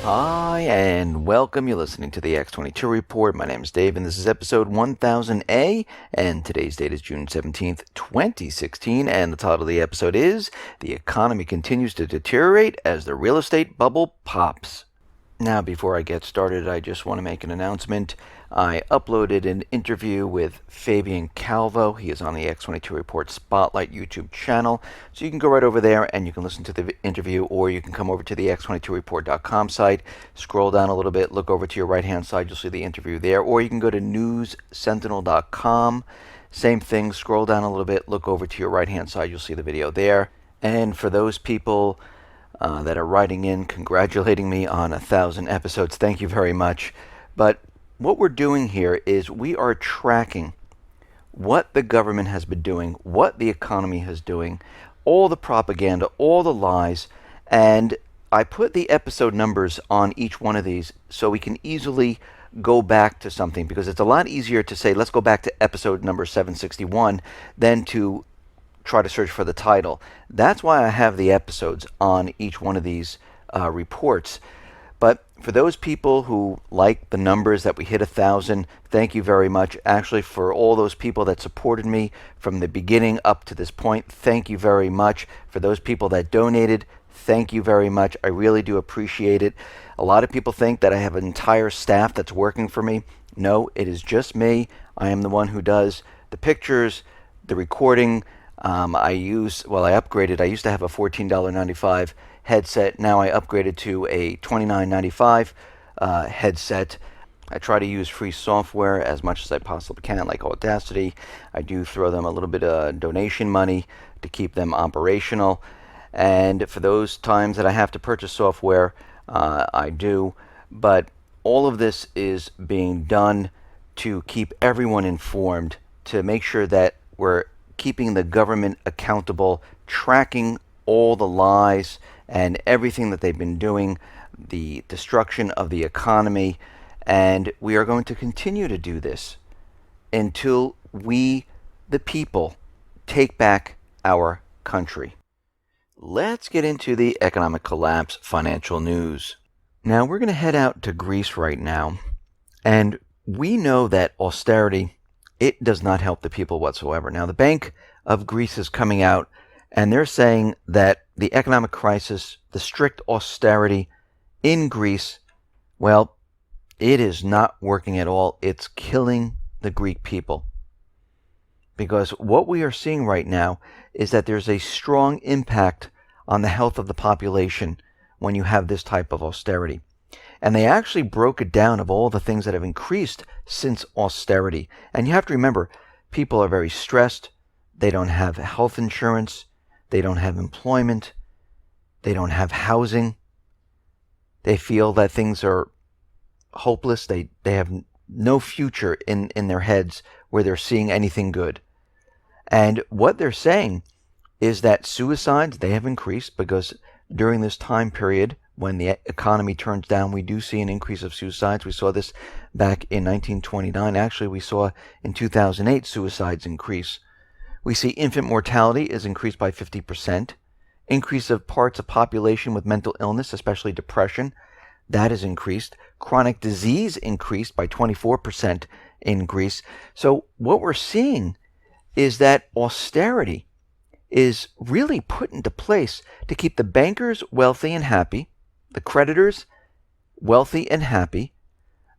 Hi, and welcome. You're listening to the X22 Report. My name is Dave, and this is episode 1000A, and today's date is June 17th, 2016, and the title of the episode is The Economy Continues to Deteriorate as the Real Estate Bubble Pops. Now, before I get started, I just want to make an announcement. I uploaded an interview with Fabian Calvo. He is on the X22 Report Spotlight YouTube channel. So you can go right over there and you can listen to the interview, or you can come over to the X22Report.com site, scroll down a little bit, look over to your right-hand side, you'll see the interview there. Or you can go to newssentinel.com. Same thing, scroll down a little bit, look over to your right-hand side, you'll see the video there. And for those people that are writing in, congratulating me on 1,000 episodes, thank you very much. But what we're doing here is we are tracking what the government has been doing, what the economy is doing, all the propaganda, all the lies, and I put the episode numbers on each one of these so we can easily go back to something, because it's a lot easier to say, let's go back to episode number 761 than to try to search for the title. That's why I have the episodes on each one of these reports. But for those people who like the numbers that we hit 1,000, thank you very much. Actually, for all those people that supported me from the beginning up to this point, thank you very much. For those people that donated, thank you very much. I really do appreciate it. A lot of people think that I have an entire staff that's working for me. No, it is just me. I am the one who does the pictures, the recording. I upgraded. I used to have a $14.95 headset. Now I upgraded to a $29.95 headset. I try to use free software as much as I possibly can, like Audacity. I do throw them a little bit of donation money to keep them operational. And for those times that I have to purchase software, I do. But all of this is being done to keep everyone informed, to make sure that we're keeping the government accountable, tracking all the lies and everything that they've been doing, the destruction of the economy, and we are going to continue to do this until we, the people, take back our country. Let's get into the economic collapse financial news. Now, we're going to head out to Greece right now, and we know that austerity, it does not help the people whatsoever. Now, the Bank of Greece is coming out, and they're saying that the economic crisis, the strict austerity in Greece, well, it is not working at all. It's killing the Greek people. Because what we are seeing right now is that there's a strong impact on the health of the population when you have this type of austerity. And they actually broke it down of all the things that have increased since austerity. And you have to remember, people are very stressed. They don't have health insurance. They don't have employment. They don't have housing. They feel that things are hopeless. They have no future in their heads where they're seeing anything good. And what they're saying is that suicides, they have increased, because during this time period, when the economy turns down, we do see an increase of suicides. We saw this back in 1929. Actually, we saw in 2008 suicides increase. We see infant mortality is increased by 50%. Increase of parts of population with mental illness, especially depression, that is increased. Chronic disease increased by 24% in Greece. So what we're seeing is that austerity is really put into place to keep the bankers wealthy and happy, the creditors wealthy and happy,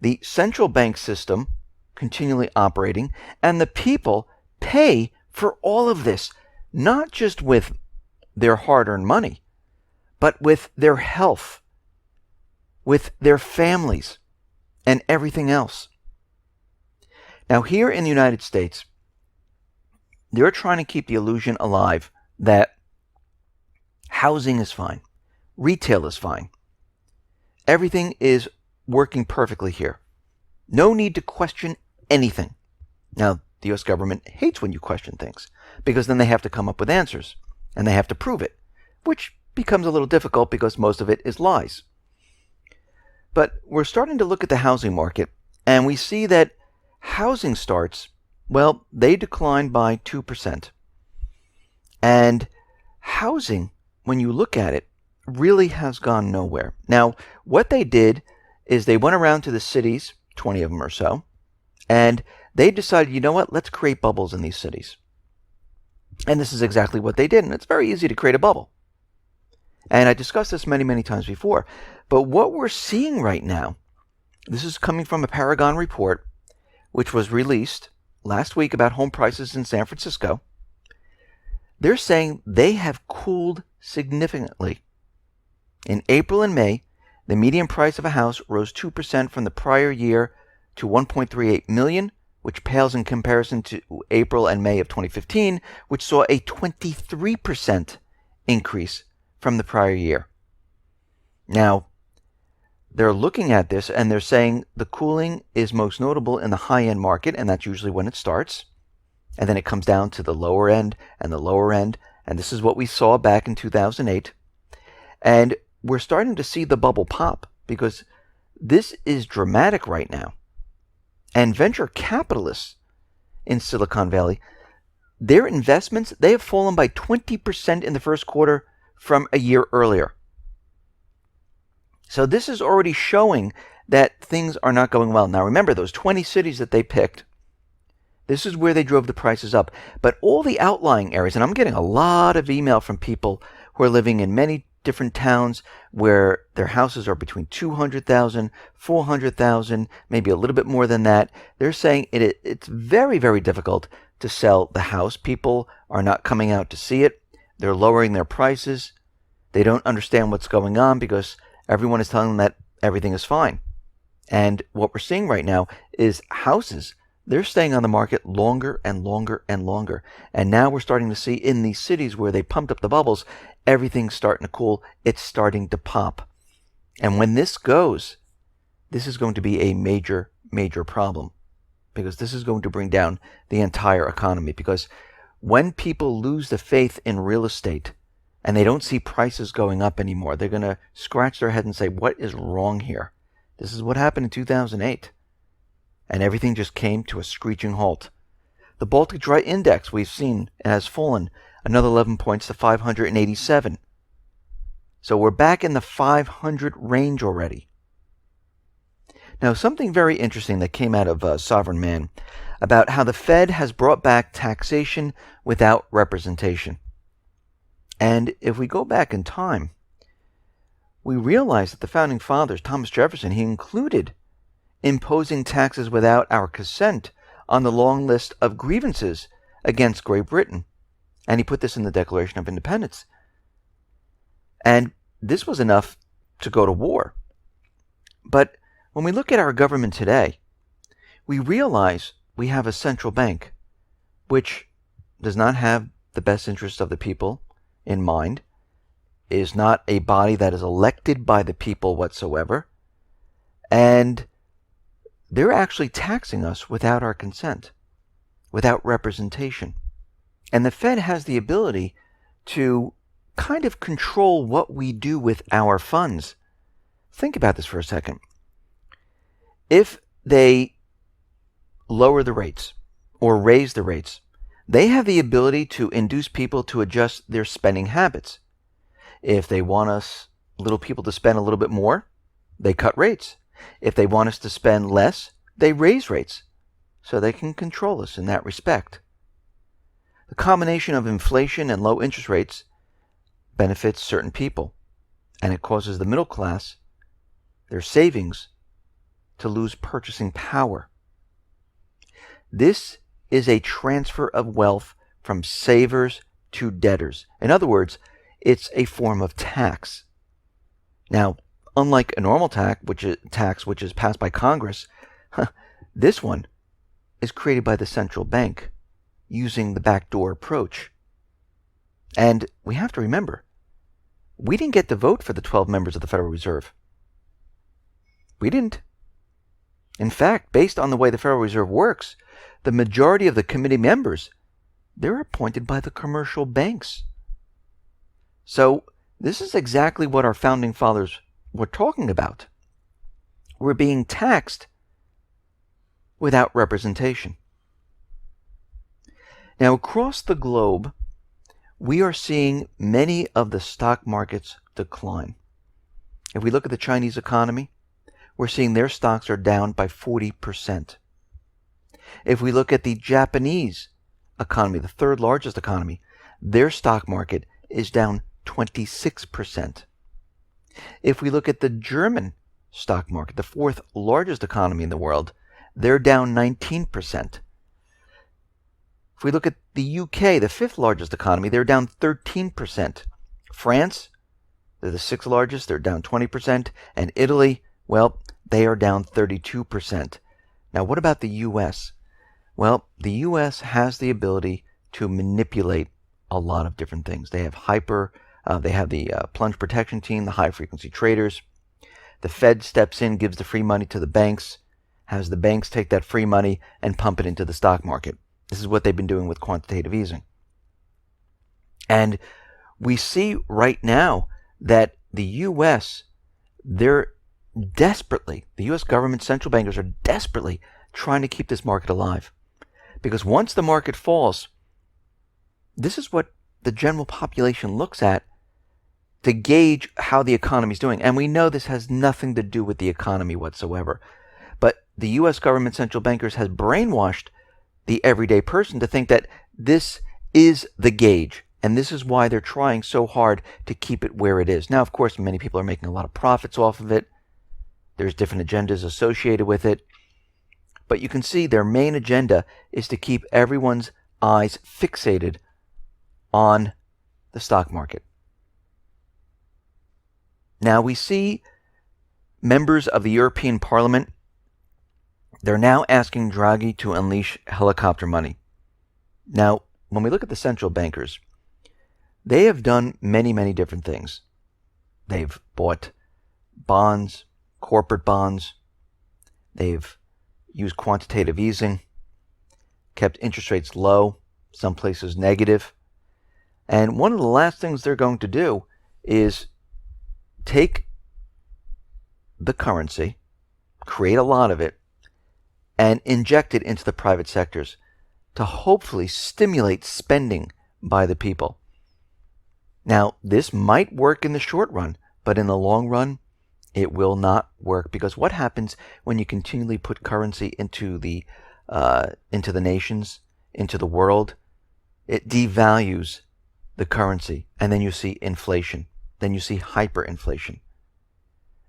the central bank system continually operating, and the people pay for all of this, not just with their hard-earned money, but with their health, with their families, and everything else. Now, here in the United States, they're trying to keep the illusion alive that housing is fine, retail is fine, everything is working perfectly here. No need to question anything. Now, the U.S. government hates when you question things, because then they have to come up with answers, and they have to prove it, which becomes a little difficult because most of it is lies. But we're starting to look at the housing market, and we see that housing starts, well, they declined by 2%. And housing, when you look at it, really has gone nowhere. Now, what they did is they went around to the cities, 20 of them or so, and they decided, you know what, let's create bubbles in these cities. And this is exactly what they did, and it's very easy to create a bubble. And I discussed this many, many times before. But what we're seeing right now, this is coming from a Paragon report, which was released last week about home prices in San Francisco. They're saying they have cooled significantly. In April and May, the median price of a house rose 2% from the prior year to $1.38 million, which pales in comparison to April and May of 2015, which saw a 23% increase from the prior year. Now, they're looking at this and they're saying the cooling is most notable in the high-end market, and that's usually when it starts. And then it comes down to the lower end and the lower end. And this is what we saw back in 2008. And we're starting to see the bubble pop because this is dramatic right now. And venture capitalists in Silicon Valley, their investments, they have fallen by 20% in the first quarter from a year earlier. So this is already showing that things are not going well. Now remember, those 20 cities that they picked, this is where they drove the prices up. But all the outlying areas, and I'm getting a lot of email from people who are living in many different towns where their houses are between 200,000, 400,000, maybe a little bit more than that. They're saying it's very, very difficult to sell the house. People are not coming out to see it. They're lowering their prices. They don't understand what's going on because everyone is telling them that everything is fine. And what we're seeing right now is houses, they're staying on the market longer and longer and longer. And now we're starting to see in these cities where they pumped up the bubbles, everything's starting to cool. It's starting to pop. And when this goes, this is going to be a major, major problem because this is going to bring down the entire economy. Because when people lose the faith in real estate and they don't see prices going up anymore, they're going to scratch their head and say, what is wrong here? This is what happened in 2008. And everything just came to a screeching halt. The Baltic Dry Index we've seen has fallen another 11 points to 587. So we're back in the 500 range already. Now, something very interesting that came out of Sovereign Man about how the Fed has brought back taxation without representation. And if we go back in time, we realize that the Founding Fathers, Thomas Jefferson, he included imposing taxes without our consent on the long list of grievances against Great Britain. And he put this in the Declaration of Independence. And this was enough to go to war. But when we look at our government today, we realize we have a central bank which does not have the best interests of the people in mind, is not a body that is elected by the people whatsoever, and they're actually taxing us without our consent, without representation. And the Fed has the ability to kind of control what we do with our funds. Think about this for a second. If they lower the rates or raise the rates, they have the ability to induce people to adjust their spending habits. If they want us, little people, to spend a little bit more, they cut rates. If they want us to spend less, they raise rates so they can control us in that respect. The combination of inflation and low interest rates benefits certain people, and it causes the middle class, their savings, to lose purchasing power. This is a transfer of wealth from savers to debtors. In other words, it's a form of tax. Now, unlike a normal tax, which is passed by Congress, this one is created by the central bank using the backdoor approach. And we have to remember, we didn't get to vote for the 12 members of the Federal Reserve. We didn't. In fact, based on the way the Federal Reserve works, the majority of the committee members, they're appointed by the commercial banks. So this is exactly what our founding fathers were talking about. We're being taxed without representation. Now, across the globe, we are seeing many of the stock markets decline. If we look at the Chinese economy, we're seeing their stocks are down by 40%. If we look at the Japanese economy, the third largest economy, their stock market is down 26%. If we look at the German stock market, the fourth largest economy in the world, they're down 19%. If we look at the UK, the fifth largest economy, they're down 13%. France, they're the sixth largest, they're down 20%. And Italy, well, they are down 32%. Now, what about the US? Well, the US has the ability to manipulate a lot of different things. They have they have the plunge protection team, the high frequency traders. The Fed steps in, gives the free money to the banks, has the banks take that free money and pump it into the stock market. This is what they've been doing with quantitative easing. And we see right now that the U.S., the U.S. government central bankers are desperately trying to keep this market alive. Because once the market falls, this is what the general population looks at to gauge how the economy is doing. And we know this has nothing to do with the economy whatsoever. But the U.S. government central bankers has brainwashed the everyday person to think that this is the gauge. And this is why they're trying so hard to keep it where it is. Now, of course, many people are making a lot of profits off of it. There's different agendas associated with it. But you can see their main agenda is to keep everyone's eyes fixated on the stock market. Now we see members of the European Parliament, they're now asking Draghi to unleash helicopter money. Now, when we look at the central bankers, they have done many, many different things. They've bought bonds, corporate bonds. They've used quantitative easing, kept interest rates low, some places negative. And one of the last things they're going to do is take the currency, create a lot of it, and inject it into the private sectors to hopefully stimulate spending by the people. Now, this might work in the short run, but in the long run, it will not work. Because what happens when you continually put currency into the nations, into the world? It devalues the currency, and then you see inflation. Then you see hyperinflation.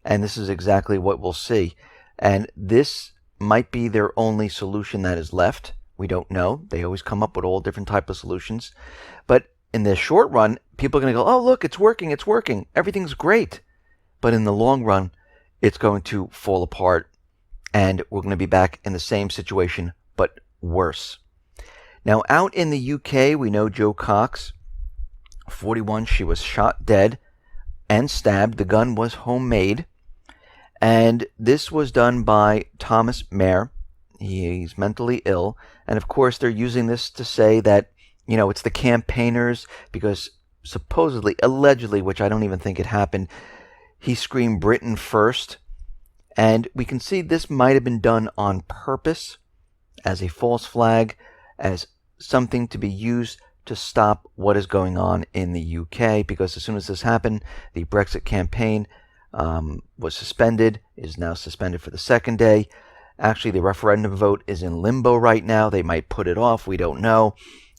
And this is exactly what we'll see. And this might be their only solution that is left. We don't know. They always come up with all different types of solutions. But in the short run, people are going to go, oh, look, it's working. Everything's great. But in the long run, it's going to fall apart. And we're going to be back in the same situation, but worse. Now, out in the UK, we know Jo Cox, 41, she was shot dead and stabbed. The gun was homemade. And this was done by Thomas Mayer. He's mentally ill. And of course, they're using this to say that, it's the campaigners, because supposedly, allegedly, which I don't even think it happened, he screamed Britain first. And we can see this might have been done on purpose, as a false flag, as something to be used to stop what is going on in the UK, because as soon as this happened, the BREXIT campaign was suspended, is now suspended for the second day. Actually, the referendum vote is in limbo right now. They might put it off. We don't know.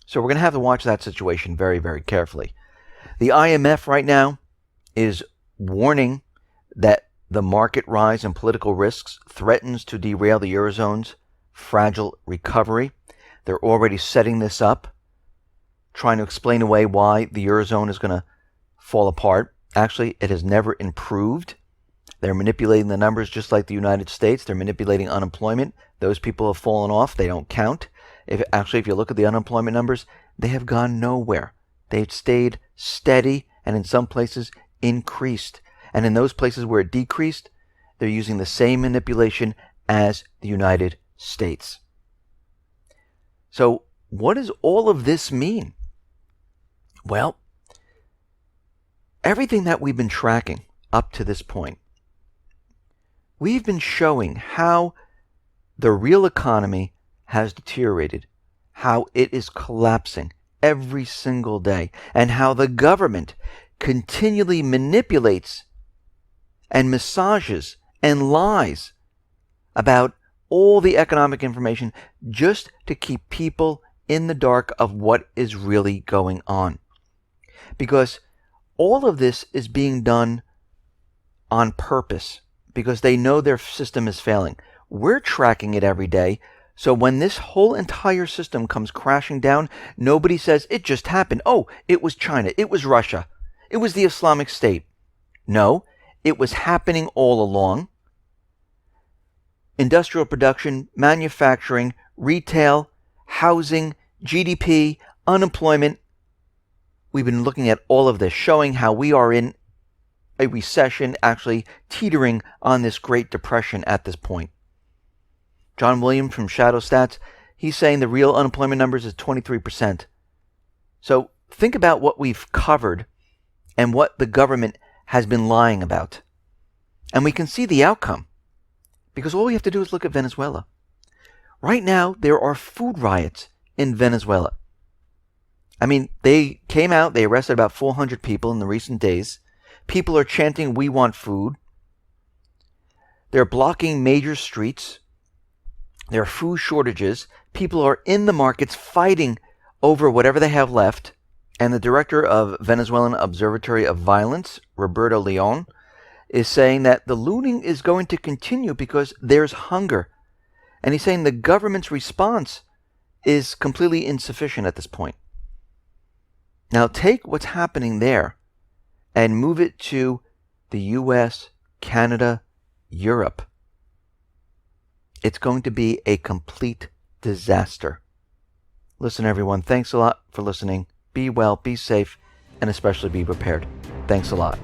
So we're going to have to watch that situation very, very carefully. The IMF right now is warning that the market rise in political risks threatens to derail the Eurozone's fragile recovery. They're already setting this up, trying to explain away why the Eurozone is going to fall apart. Actually, it has never improved. They're manipulating the numbers just like the United States. They're manipulating unemployment. Those people have fallen off. They don't count. If you look at the unemployment numbers, they have gone nowhere. They've stayed steady and in some places increased. And in those places where it decreased, they're using the same manipulation as the United States. So what does all of this mean? Well, everything that we've been tracking up to this point, we've been showing how the real economy has deteriorated, how it is collapsing every single day, and how the government continually manipulates and massages and lies about all the economic information just to keep people in the dark of what is really going on. Because all of this is being done on purpose, because they know their system is failing. We're tracking it every day, so when this whole entire system comes crashing down, nobody says, it just happened. Oh, it was China, it was Russia, it was the Islamic State. No, it was happening all along. Industrial production, manufacturing, retail, housing, GDP, unemployment. We've been looking at all of this, showing how we are in a recession, actually teetering on this Great Depression at this point. John Williams from Shadow Stats, he's saying the real unemployment numbers is 23%. So think about what we've covered and what the government has been lying about. And we can see the outcome, because all we have to do is look at Venezuela. Right now, there are food riots in Venezuela. I mean, they came out, they arrested about 400 people in the recent days. People are chanting, "We want food." They're blocking major streets. There are food shortages. People are in the markets fighting over whatever they have left. And the director of Venezuelan Observatory of Violence, Roberto Leon, is saying that the looting is going to continue because there's hunger. And he's saying the government's response is completely insufficient at this point. Now take what's happening there and move it to the US, Canada, Europe. It's going to be a complete disaster. Listen, everyone, thanks a lot for listening. Be well, be safe, and especially be prepared. Thanks a lot.